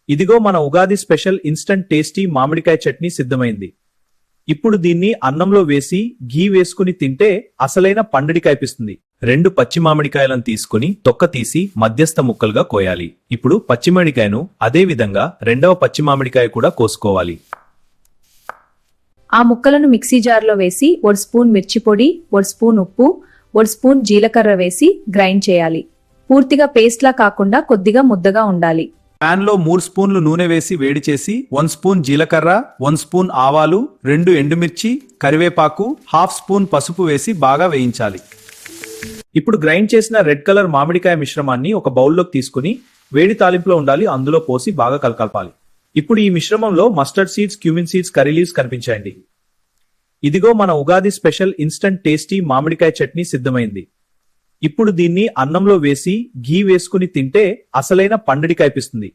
ఇదిగో మన Ugadi special instant tasty మామిడికాయ చట్నీ సిద్ధమైంది. ఇప్పుడు దీన్ని అన్నంలో వేసి ఘీ వేసుకుని తింటే అసలైన పండుడి కైపిస్తుంది. 2 పచ్చి మామిడికాయలను తీసుకుని తొక్క తీసి మధ్యస్థ ముక్కలుగా కోయాలి. ఇప్పుడు పచ్చిమామిడికాయను అదే విధంగా రెండవ పచ్చి మామిడికాయ కూడా కోసుకోవాలి. ఆ ముక్కలను మిక్సీ జార్లో వేసి 1 స్పూన్ మిర్చి పొడి, 1 స్పూన్ ఉప్పు, 1 స్పూన్ జీలకర్ర వేసి గ్రైండ్ చేయాలి. పూర్తిగా పేస్ట్లా కాకుండా కొద్దిగా ముద్దగా ఉండాలి. పాన్ లో 3 స్పూన్లు నూనె వేసి వేడి చేసి 1 స్పూన్ జీలకర్ర, 1 స్పూన్ ఆవాలు, 2 ఎండుమిర్చి, కరివేపాకు, హాఫ్ స్పూన్ పసుపు వేసి బాగా వేయించాలి. ఇప్పుడు గ్రైండ్ చేసిన రెడ్ కలర్ మామిడికాయ మిశ్రమాన్ని ఒక బౌల్లోకి తీసుకుని వేడి తాలింపులో ఉండాలి అందులో పోసి బాగా కలపాలి. ఇప్పుడు ఈ మిశ్రమంలో mustard seeds, cumin seeds, curry leaves కనిపించాయండి. ఇదిగో మన ఉగాది స్పెషల్ ఇన్స్టంట్ టేస్టీ మామిడికాయ చట్నీ సిద్ధమైంది. ఇప్పుడు దీన్ని అన్నంలో వేసి ఘీ వేసుకుని తింటే అసలైన పండుడి కైపిస్తుంది.